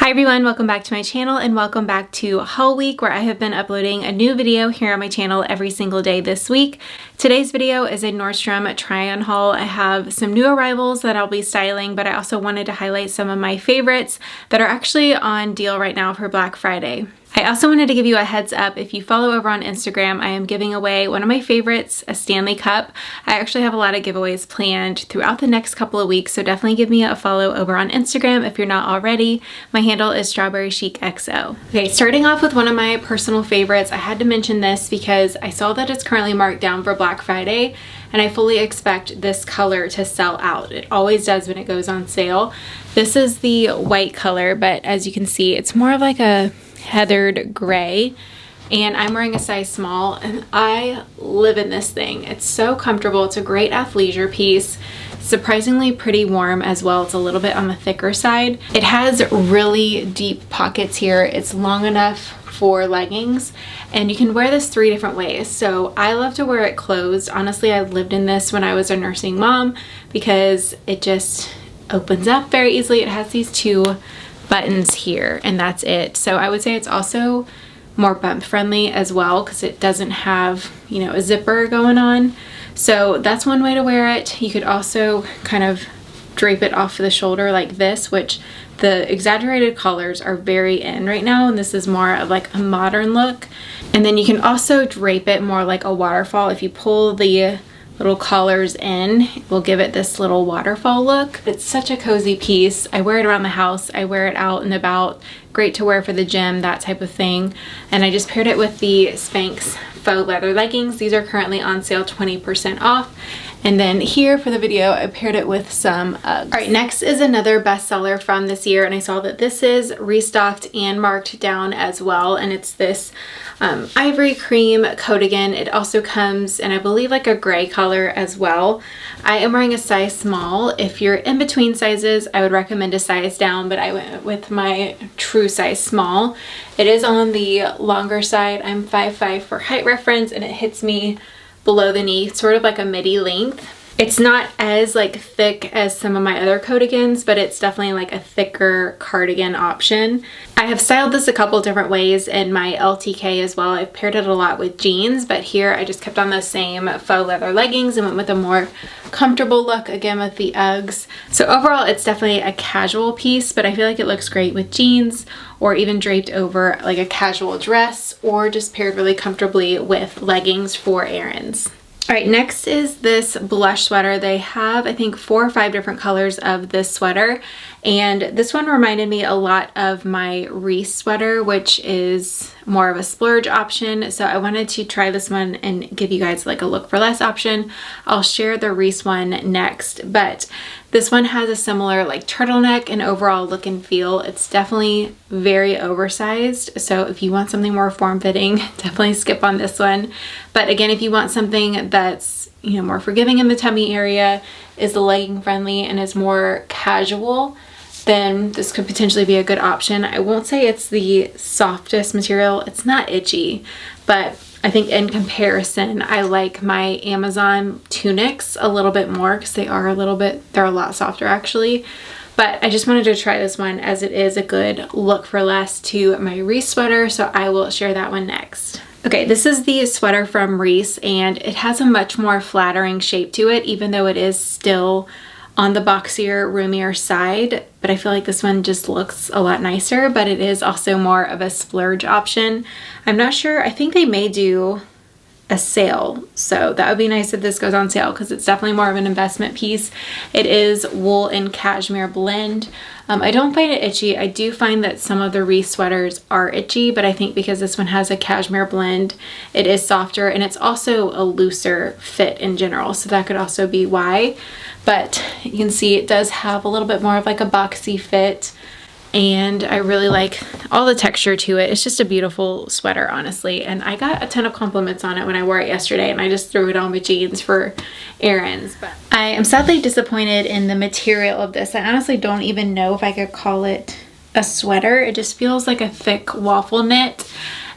Hi everyone, welcome back to my channel and welcome back to Haul Week, where I have been uploading a new video here on my channel every single day this week. Today's video is a Nordstrom Try On Haul. I have some new arrivals that I'll be styling, but I also wanted to highlight some of my favorites that are actually on deal right now for Black Friday. I also wanted to give you a heads up. If you follow over on Instagram, I am giving away one of my favorites, a Stanley Cup. I actually have a lot of giveaways planned throughout the next couple of weeks, so definitely give me a follow over on Instagram if you're not already. My handle is StrawberryChicXO. Okay, starting off with one of my personal favorites, I had to mention this because I saw that it's currently marked down for Black Friday, and I fully expect this color to sell out. It always does when it goes on sale. This is the white color, but as you can see, it's more of like a heathered gray, and I'm wearing a size small and I live in this thing. It's so comfortable. It's a great athleisure piece. Surprisingly pretty warm as well. It's a little bit on the thicker side. It has really deep pockets here. It's long enough for leggings, and you can wear this 3 different ways. So I love to wear it closed. Honestly, I lived in this when I was a nursing mom because it just opens up very easily. It has these 2 buttons here and that's it. So I would say it's also more bump friendly as well because it doesn't have, you know, a zipper going on. So that's one way to wear it. You could also kind of drape it off the shoulder like this, which the exaggerated collars are very in right now, and this is more of like a modern look. And then you can also drape it more like a waterfall. If you pull the little collars in, it will give it this little waterfall look. It's such a cozy piece. I wear it around the house, I wear it out and about. Great to wear for the gym, that type of thing. And I just paired it with the Spanx faux leather leggings. These are currently on sale 20% off. And then here for the video, I paired it with some Uggs. All right, next is another bestseller from this year, and I saw that this is restocked and marked down as well, and it's this ivory cream coatigan. It also comes in, I believe, like a gray color as well. I am wearing a size small. If you're in between sizes, I would recommend a size down, but I went with my true size small. It is on the longer side. I'm 5'5" for height reference, and it hits me below the knee, sort of like a midi length. It's not as like thick as some of my other coatigans, but it's definitely like a thicker cardigan option. I have styled this a couple different ways in my LTK as well. I've paired it a lot with jeans, but here I just kept on the same faux leather leggings and went with a more comfortable look, again with the Uggs. So overall, it's definitely a casual piece, but I feel like it looks great with jeans or even draped over like a casual dress, or just paired really comfortably with leggings for errands. All right, next is this blush sweater. They have, I think, 4 or 5 different colors of this sweater, and this one reminded me a lot of my Reese sweater, which is more of a splurge option. So I wanted to try this one and give you guys like a look for less option. I'll share the Reese one next, but this one has a similar like turtleneck and overall look and feel. It's definitely very oversized, so if you want something more form-fitting, definitely skip on this one. But again, if you want something that's, you know, more forgiving in the tummy area, is legging friendly, and is more casual, then this could potentially be a good option. I won't say it's the softest material. It's not itchy, but I think in comparison, I like my Amazon tunics a little bit more because they're a lot softer actually. But I just wanted to try this one as it is a good look for less to my Reese sweater, so I will share that one next. Okay, this is the sweater from Reese, and it has a much more flattering shape to it, even though it is still on the boxier, roomier side, but I feel like this one just looks a lot nicer, but it is also more of a splurge option. I'm not sure, I think they may do a sale, so that would be nice if this goes on sale because it's definitely more of an investment piece. It is wool and cashmere blend. I don't find it itchy. I do find that some of the Reese sweaters are itchy, but I think because this one has a cashmere blend, it is softer, and it's also a looser fit in general, so that could also be why. But you can see it does have a little bit more of like a boxy fit, and I really like all the texture to it. It's just a beautiful sweater, honestly, and I got a ton of compliments on it when I wore it yesterday, and I just threw it on with jeans for errands. But I am sadly disappointed in the material of this. I honestly don't even know if I could call it a sweater. It just feels like a thick waffle knit,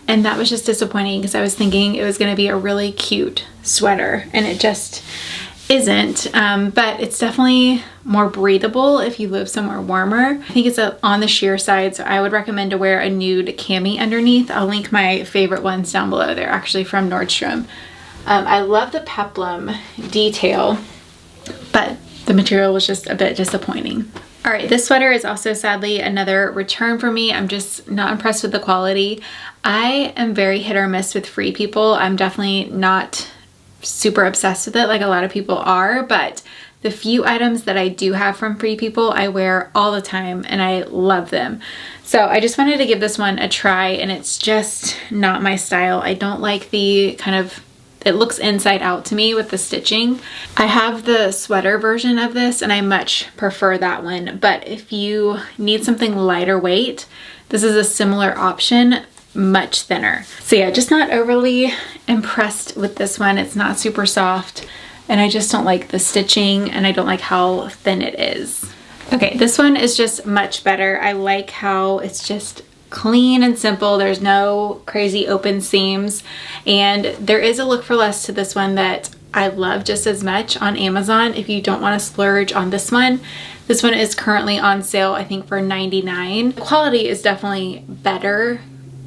and that was just disappointing because I was thinking it was going to be a really cute sweater, and isn't, but it's definitely more breathable if you live somewhere warmer. I think it's on the sheer side, so I would recommend to wear a nude cami underneath. I'll link my favorite ones down below. They're actually from Nordstrom. I love the peplum detail, but the material was just a bit disappointing. All right, this sweater is also sadly another return for me. I'm just not impressed with the quality. I am very hit or miss with Free People. I'm definitely not super obsessed with it like a lot of people are, but the few items that I do have from Free People I wear all the time and I love them. So I just wanted to give this one a try, and it's just not my style. I don't like the kind of, it looks inside out to me with the stitching. I have the sweater version of this and I much prefer that one, but if you need something lighter weight, this is a similar option, much thinner. So yeah, just not overly impressed with this one. It's not super soft and I just don't like the stitching and I don't like how thin it is. Okay, this one is just much better. I like how it's just clean and simple. There's no crazy open seams, and there is a look for less to this one that I love just as much on Amazon. If you don't want to splurge on this one is currently on sale, I think for $99. The quality is definitely better,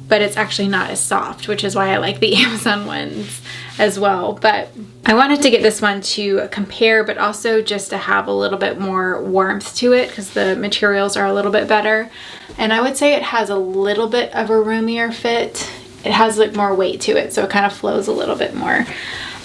but it's actually not as soft, which is why I like the Amazon ones as well. But I wanted to get this one to compare, but also just to have a little bit more warmth to it because the materials are a little bit better. And I would say it has a little bit of a roomier fit. It has like more weight to it, so it kind of flows a little bit more.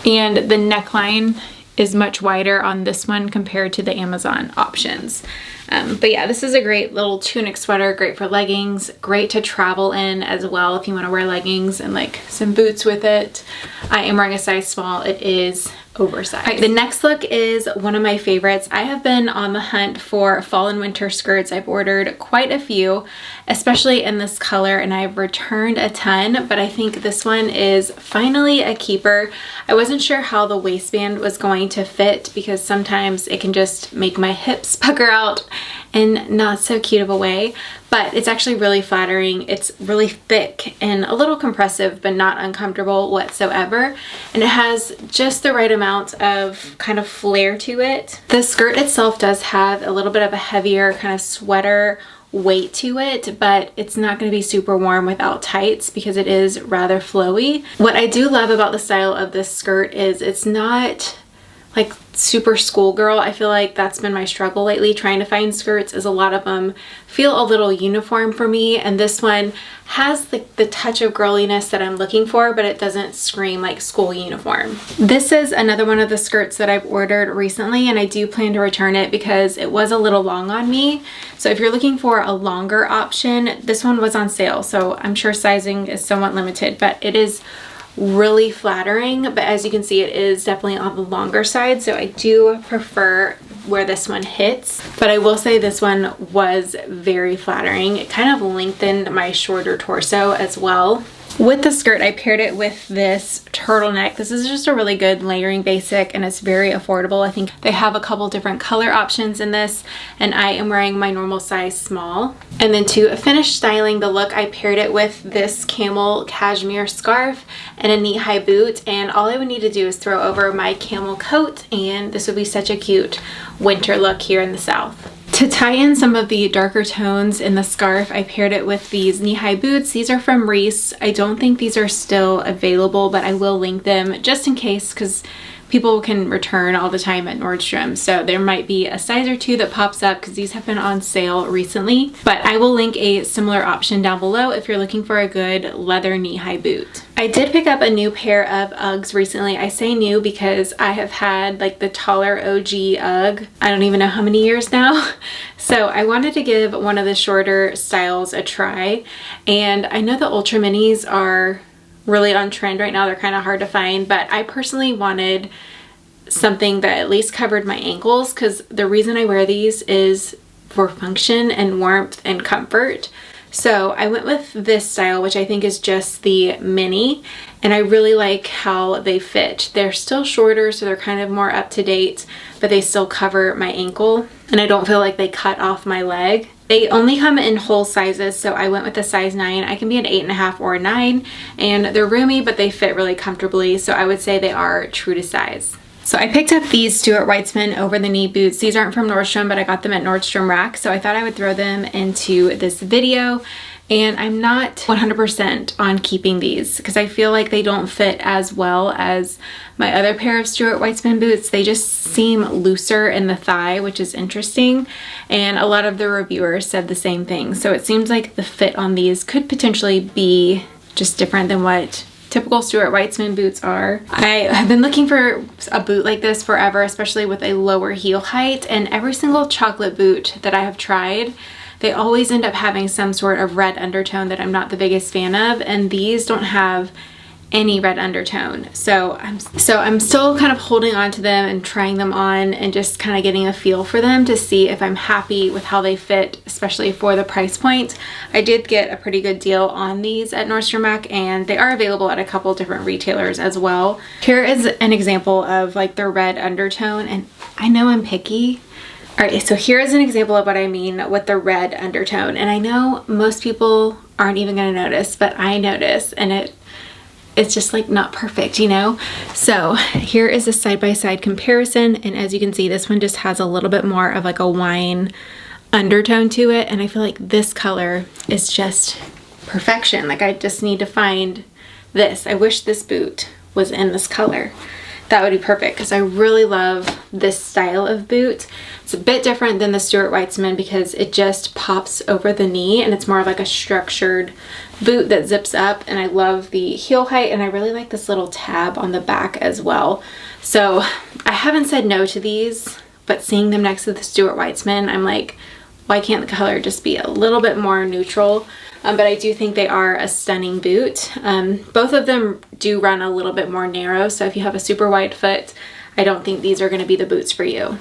And the neckline is much wider on this one compared to the Amazon options. But yeah, this is a great little tunic sweater, great for leggings, great to travel in as well if you want to wear leggings and like some boots with it. I am wearing a size small. It is oversized. All right, the next look is one of my favorites. I have been on the hunt for fall and winter skirts. I've ordered quite a few, especially in this color, and I've returned a ton, but I think this one is finally a keeper. I wasn't sure how the waistband was going to fit because sometimes it can just make my hips pucker out in not so cute of a way, but it's actually really flattering. It's really thick and a little compressive, but not uncomfortable whatsoever. And it has just the right amount of kind of flare to it. The skirt itself does have a little bit of a heavier kind of sweater weight to it, but it's not going to be super warm without tights because it is rather flowy. What I do love about the style of this skirt is it's not like super schoolgirl. I feel like that's been my struggle lately trying to find skirts, is a lot of them feel a little uniform for me, and this one has the touch of girliness that I'm looking for, but it doesn't scream like school uniform. This is another one of the skirts that I've ordered recently, and I do plan to return it because it was a little long on me. So if you're looking for a longer option, this one was on sale, so I'm sure sizing is somewhat limited, but it is really flattering. But as you can see, it is definitely on the longer side, so I do prefer where this one hits. But I will say this one was very flattering. It kind of lengthened my shorter torso as well. With the skirt, I paired it with this turtleneck. This is just a really good layering basic, and it's very affordable. I think they have a couple different color options in this, and I am wearing my normal size small. And then to finish styling the look, I paired it with this camel cashmere scarf and a knee-high boot, and all I would need to do is throw over my camel coat, and this would be such a cute winter look here in the South. To tie in some of the darker tones in the scarf, I paired it with these knee-high boots. These are from Reese. I don't think these are still available, but I will link them just in case because people can return all the time at Nordstrom. So there might be a size or two that pops up because these have been on sale recently. But I will link a similar option down below if you're looking for a good leather knee-high boot. I did pick up a new pair of Uggs recently. I say new because I have had like the taller OG Ugg, I don't even know how many years now. So I wanted to give one of the shorter styles a try. And I know the Ultra Minis are really on trend right now. They're kind of hard to find, but I personally wanted something that at least covered my ankles because the reason I wear these is for function and warmth and comfort. So I went with this style, which I think is just the mini, and I really like how they fit. They're still shorter, so they're kind of more up to date, but they still cover my ankle, and I don't feel like they cut off my leg. They only come in whole sizes, so I went with a size 9. I can be an 8.5 or a 9, and they're roomy, but they fit really comfortably, so I would say they are true to size. So I picked up these Stuart Weitzman over the knee boots. These aren't from Nordstrom, but I got them at Nordstrom Rack. So I thought I would throw them into this video. And I'm not 100% on keeping these because I feel like they don't fit as well as my other pair of Stuart Weitzman boots. They just seem looser in the thigh, which is interesting. And a lot of the reviewers said the same thing. So it seems like the fit on these could potentially be just different than what typical Stuart Weitzman boots are. I have been looking for a boot like this forever, especially with a lower heel height, and every single chocolate boot that I have tried, they always end up having some sort of red undertone that I'm not the biggest fan of, and these don't have any red undertone. So I'm still kind of holding on to them and trying them on and just kind of getting a feel for them to see if I'm happy with how they fit, especially for the price point. I did get a pretty good deal on these at Nordstrom Rack, and they are available at a couple different retailers as well. Here is an example of like the red undertone, and I know I'm picky. All right, so here is an example of what I mean with the red undertone, and I know most people aren't even going to notice, but I notice, and it's just like not perfect, you know? So here is a side-by-side comparison, and as you can see, this one just has a little bit more of like a wine undertone to it, and I feel like this color is just perfection. Like I just need to find this. I wish this boot was in this color. That would be perfect because I really love this style of boot. It's a bit different than the Stuart Weitzman because it just pops over the knee and it's more like a structured boot that zips up, and I love the heel height, and I really like this little tab on the back as well. So I haven't said no to these, but seeing them next to the Stuart Weitzman, I'm like, why can't the color just be a little bit more neutral? But I do think they are a stunning boot. Both of them do run a little bit more narrow, so if you have a super wide foot, I don't think these are going to be the boots for you.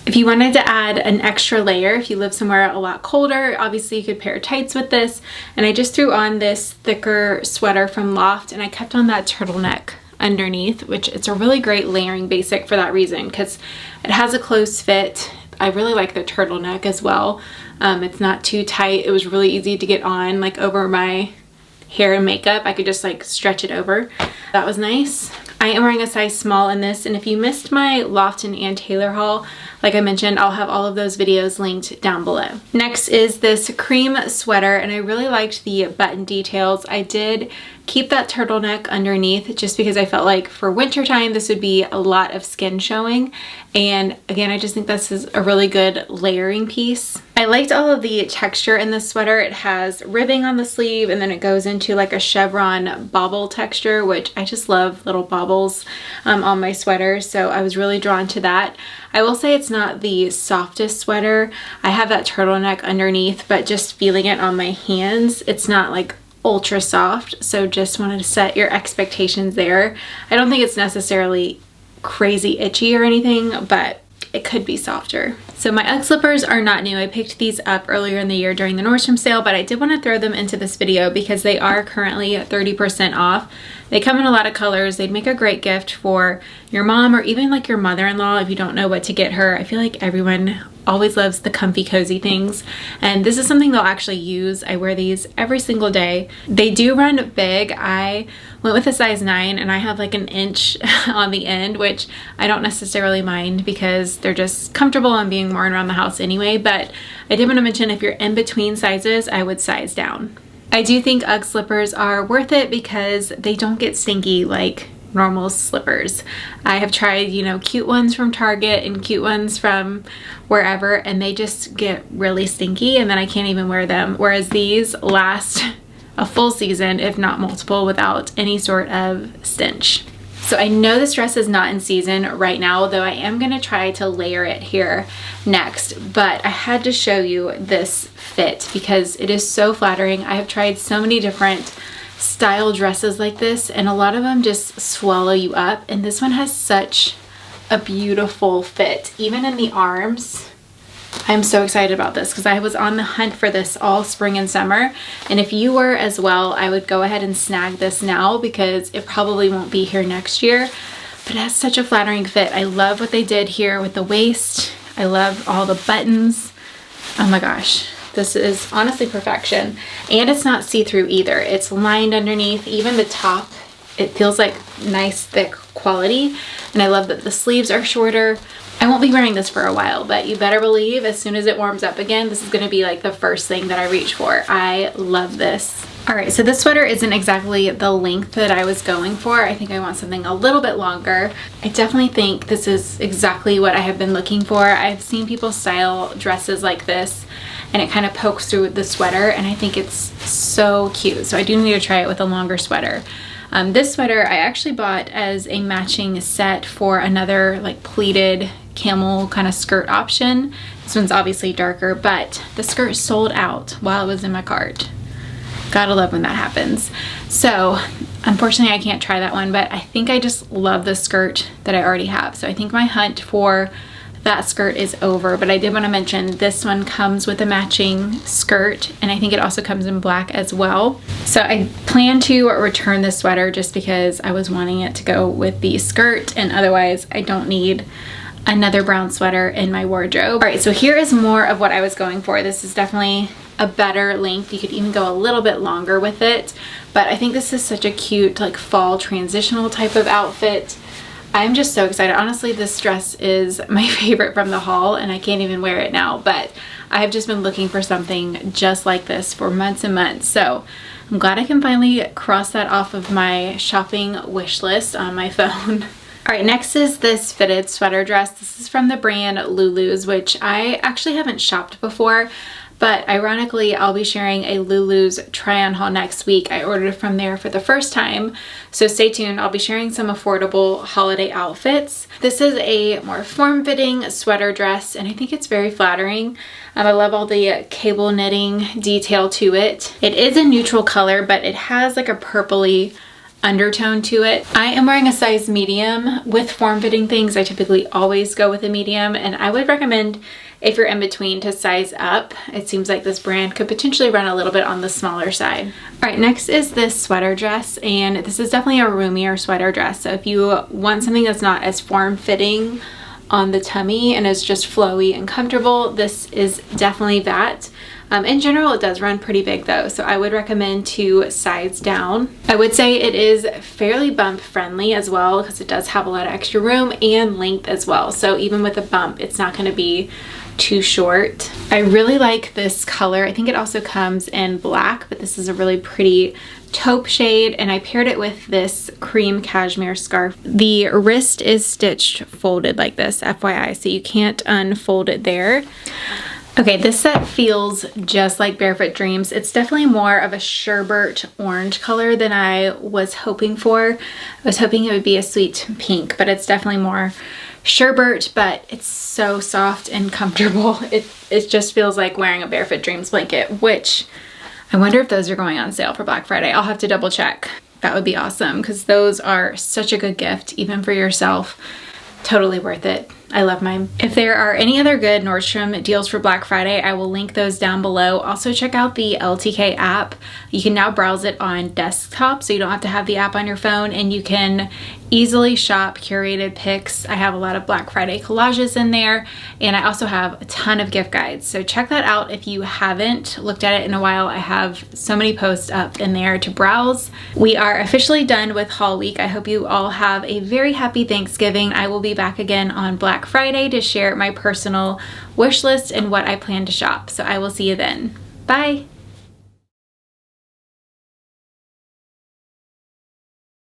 If you wanted to add an extra layer, if you live somewhere a lot colder, obviously you could pair tights with this. And I just threw on this thicker sweater from Loft, and I kept on that turtleneck underneath, which it's a really great layering basic for that reason because it has a close fit. I really like the turtleneck as well. It's not too tight. It was really easy to get on like over my hair and makeup. I could just like stretch it over. That was nice. I am wearing a size small in this, and if you missed my Loft and Ann Taylor haul, like I mentioned, I'll have all of those videos linked down below. Next is this cream sweater, and I really liked the button details. I did keep that turtleneck underneath just because I felt like for winter time this would be a lot of skin showing, and again I just think this is a really good layering piece. I liked all of the texture in this sweater. It has ribbing on the sleeve, and then it goes into like a chevron bobble texture, which I just love little bobbles on my sweaters, so I was really drawn to that. I will say it's not the softest sweater. I have that turtleneck underneath, but just feeling it on my hands, it's not like ultra soft, so just wanted to set your expectations there. I don't think it's necessarily crazy itchy or anything, but it could be softer. So my Ugg slippers are not new. I picked these up earlier in the year during the Nordstrom sale, but I did want to throw them into this video because they are currently 30% off. They come in a lot of colors. They'd make a great gift for your mom or even like your mother-in-law if you don't know what to get her. I feel like everyone always loves the comfy cozy things, and this is something they'll actually use. I wear these every single day. They do run big. I went with a size 9 and I have like an inch on the end, which I don't necessarily mind because they're just comfortable and being worn around the house anyway, but I did want to mention if you're in between sizes, I would size down. I do think Ugg slippers are worth it because they don't get stinky like normal slippers. I have tried, you know, cute ones from Target and cute ones from wherever, and they just get really stinky and then I can't even wear them. Whereas these last a full season, if not multiple, without any sort of stench. So I know this dress is not in season right now, though I am going to try to layer it here next, but I had to show you this fit because it is so flattering. I have tried so many different style dresses like this and a lot of them just swallow you up, and this one has such a beautiful fit, even in the arms. I'm so excited about this because I was on the hunt for this all spring and summer, and if you were as well, I would go ahead and snag this now because it probably won't be here next year, but it has such a flattering fit. I love what they did here with the waist. I love all the buttons. Oh my gosh, this is honestly perfection. And it's not see-through either. It's lined underneath. Even the top it feels like nice thick quality, and I love that the sleeves are shorter. I won't be wearing this for a while, but you better believe as soon as it warms up again, this is going to be like the first thing that I reach for. I love this. All right, so this sweater isn't exactly the length that I was going for. I think I want something a little bit longer. I definitely think this is exactly what I have been looking for. I've seen people style dresses like this, and it kind of pokes through the sweater, and I think it's so cute. So I do need to try it with a longer sweater. This sweater I actually bought as a matching set for another like pleated camel kind of skirt option. This one's obviously darker, but the skirt sold out while it was in my cart. Gotta love when that happens. So unfortunately I can't try that one, but I think I just love the skirt that I already have. So I think my hunt for that skirt is over, but I did want to mention this one comes with a matching skirt, and I think it also comes in black as well. So I plan to return this sweater just because I was wanting it to go with the skirt, and otherwise I don't need another brown sweater in my wardrobe. All right, so here is more of what I was going for. This is definitely a better length. You could even go a little bit longer with it, but I think this is such a cute like fall transitional type of outfit. I'm just so excited. Honestly, this dress is my favorite from the haul, and I can't even wear it now, but I have just been looking for something just like this for months and months. So I'm glad I can finally cross that off of my shopping wish list on my phone. All right, next is this fitted sweater dress. This is from the brand Lulu's, which I actually haven't shopped before, but ironically, I'll be sharing a Lulu's try on haul next week. I ordered from there for the first time, so stay tuned. I'll be sharing some affordable holiday outfits. This is a more form-fitting sweater dress, and I think it's very flattering. I love all the cable knitting detail to it. It is a neutral color, but it has like a purpley undertone to it. I am wearing a size medium. With form-fitting things, I typically always go with a medium, and I would recommend if you're in between to size up. It seems like this brand could potentially run a little bit on the smaller side. All right, next is this sweater dress, and this is definitely a roomier sweater dress. So if you want something that's not as form-fitting on the tummy and is just flowy and comfortable, this is definitely that. In general, it does run pretty big though, so I would recommend to size down. I would say it is fairly bump friendly as well because it does have a lot of extra room and length as well. So even with a bump, it's not going to be too short. I really like this color. I think it also comes in black, but this is a really pretty taupe shade, and I paired it with this cream cashmere scarf. The wrist is stitched folded like this, FYI, so you can't unfold it there. Okay, this set feels just like Barefoot Dreams. It's definitely more of a sherbet orange color than I was hoping for. I was hoping it would be a sweet pink, but it's definitely more sherbet, but it's so soft and comfortable. It just feels like wearing a Barefoot Dreams blanket, which I wonder if those are going on sale for Black Friday. I'll have to double check. That would be awesome because those are such a good gift, even for yourself. Totally worth it. I love mine. If there are any other good Nordstrom deals for Black Friday, I will link those down below. Also check out the LTK app. You can now browse it on desktop, so you don't have to have the app on your phone, and you can easily shop curated picks. I have a lot of Black Friday collages in there, and I also have a ton of gift guides. So check that out if you haven't looked at it in a while. I have so many posts up in there to browse. We are officially done with haul week. I hope you all have a very happy Thanksgiving. I will be back again on Black Friday to share my personal wish list and what I plan to shop. So I will see you then. Bye.